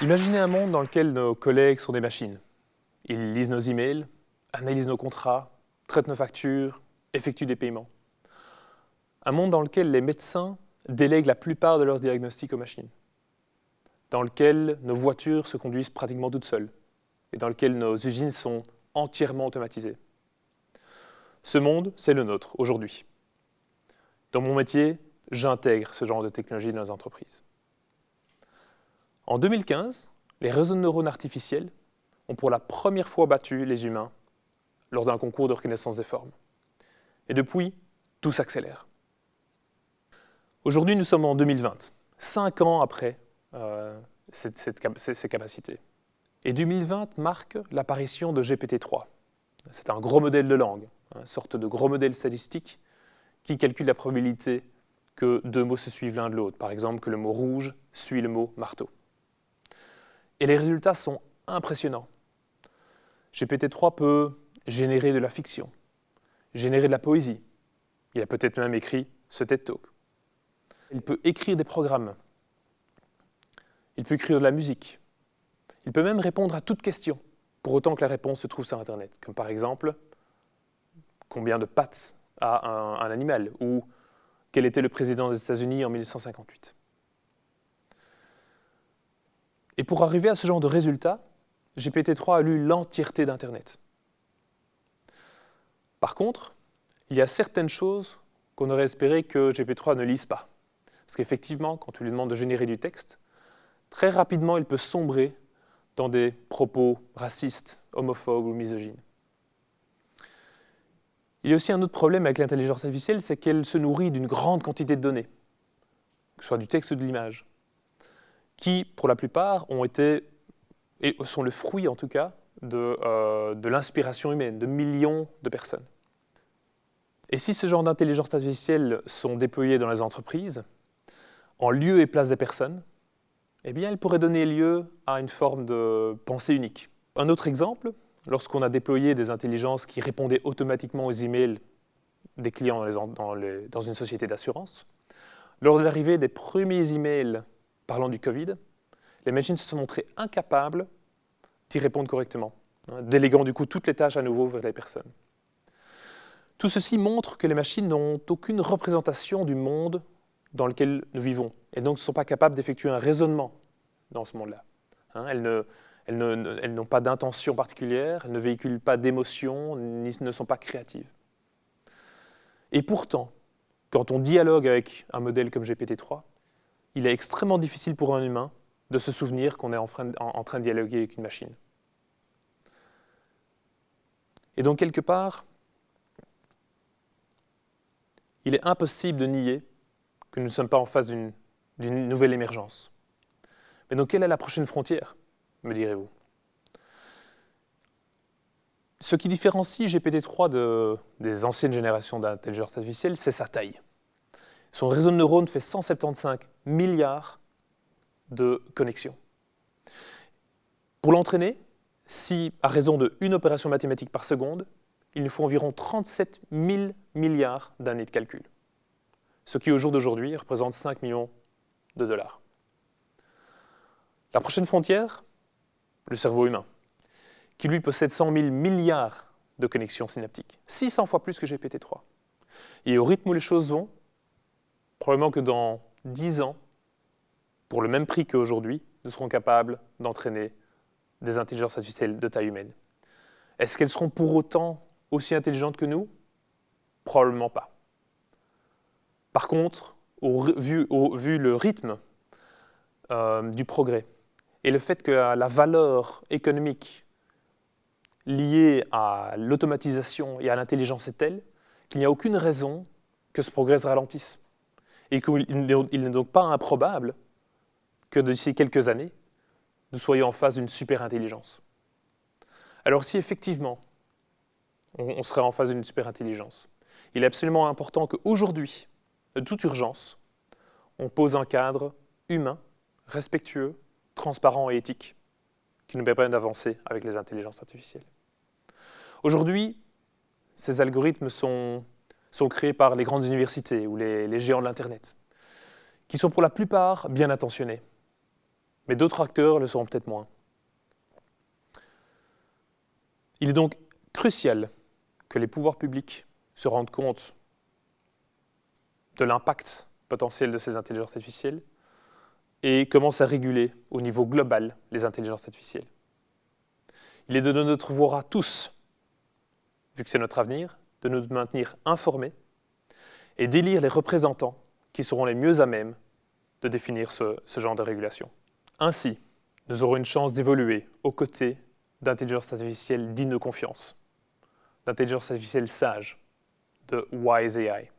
Imaginez un monde dans lequel nos collègues sont des machines. Ils lisent nos emails, analysent nos contrats, traitent nos factures, effectuent des paiements. Un monde dans lequel les médecins délèguent la plupart de leurs diagnostics aux machines. Dans lequel nos voitures se conduisent pratiquement toutes seules. Et dans lequel nos usines sont entièrement automatisées. Ce monde, c'est le nôtre, aujourd'hui. Dans mon métier, j'intègre ce genre de technologie dans les entreprises. En 2015, les réseaux de neurones artificiels ont pour la première fois battu les humains lors d'un concours de reconnaissance des formes. Et depuis, tout s'accélère. Aujourd'hui, nous sommes en 2020, 5 ans après ces capacités. Et 2020 marque l'apparition de GPT-3. C'est un gros modèle de langue, une sorte de gros modèle statistique qui calcule la probabilité que deux mots se suivent l'un de l'autre. Par exemple, que le mot rouge suit le mot marteau. Et les résultats sont impressionnants. GPT-3 peut générer de la fiction, générer de la poésie. Il a peut-être même écrit ce TED Talk. Il peut écrire des programmes. Il peut écrire de la musique. Il peut même répondre à toute question, pour autant que la réponse se trouve sur Internet. Comme par exemple, combien de pattes a un animal, ou quel était le président des États-Unis en 1958. Et pour arriver à ce genre de résultats, GPT-3 a lu l'entièreté d'Internet. Par contre, il y a certaines choses qu'on aurait espéré que GPT-3 ne lise pas. Parce qu'effectivement, quand tu lui demandes de générer du texte, très rapidement, il peut sombrer dans des propos racistes, homophobes ou misogynes. Il y a aussi un autre problème avec l'intelligence artificielle, c'est qu'elle se nourrit d'une grande quantité de données, que ce soit du texte ou de l'image, qui, pour la plupart, ont été, et sont le fruit en tout cas, de l'inspiration humaine, de millions de personnes. Et si ce genre d'intelligence artificielle sont déployées dans les entreprises, en lieu et place des personnes, eh bien, elles pourraient donner lieu à une forme de pensée unique. Un autre exemple, lorsqu'on a déployé des intelligences qui répondaient automatiquement aux emails des clients dans une société d'assurance, lors de l'arrivée des premiers emails parlant du Covid, les machines se sont montrées incapables d'y répondre correctement, déléguant du coup toutes les tâches à nouveau vers les personnes. Tout ceci montre que les machines n'ont aucune représentation du monde dans lequel nous vivons, et donc ne sont pas capables d'effectuer un raisonnement dans ce monde-là. Elles n'ont pas d'intention particulière, elles ne véhiculent pas d'émotions, ne sont pas créatives. Et pourtant, quand on dialogue avec un modèle comme GPT-3, il est extrêmement difficile pour un humain de se souvenir qu'on est en train de dialoguer avec une machine. Et donc, quelque part, il est impossible de nier que nous ne sommes pas en face d'une nouvelle émergence. Mais donc, quelle est la prochaine frontière, me direz-vous? Ce qui différencie GPT-3 des anciennes générations d'intelligence artificielle, c'est sa taille. Son réseau de neurones fait 175 milliards de connexions. Pour l'entraîner, si à raison de une opération mathématique par seconde, il nous faut environ 37 000 milliards d'années de calcul, ce qui au jour d'aujourd'hui représente 5 millions de dollars. La prochaine frontière, le cerveau humain, qui lui possède 100 000 milliards de connexions synaptiques, 600 fois plus que GPT-3. Et au rythme où les choses vont, probablement que dans 10 ans, pour le même prix qu'aujourd'hui, nous serons capables d'entraîner des intelligences artificielles de taille humaine. Est-ce qu'elles seront pour autant aussi intelligentes que nous? Probablement pas. Par contre, vu le rythme du progrès et le fait que la valeur économique liée à l'automatisation et à l'intelligence est telle qu'il n'y a aucune raison que ce progrès se ralentisse. Et qu'il n'est donc pas improbable que d'ici quelques années, nous soyons en face d'une super-intelligence. Alors si effectivement, on serait en face d'une super-intelligence, il est absolument important qu'aujourd'hui, de toute urgence, on pose un cadre humain, respectueux, transparent et éthique, qui nous permet d'avancer avec les intelligences artificielles. Aujourd'hui, ces algorithmes sont créés par les grandes universités ou les géants de l'Internet, qui sont pour la plupart bien intentionnés. mais d'autres acteurs le seront peut-être moins. Il est donc crucial que les pouvoirs publics se rendent compte de l'impact potentiel de ces intelligences artificielles et commencent à réguler au niveau global les intelligences artificielles. Il est de notre devoir à tous, vu que c'est notre avenir, de nous maintenir informés et d'élire les représentants qui seront les mieux à même de définir ce genre de régulation. Ainsi, nous aurons une chance d'évoluer aux côtés d'intelligence artificielle dignes de confiance, d'intelligence artificielle sage, de Wise AI.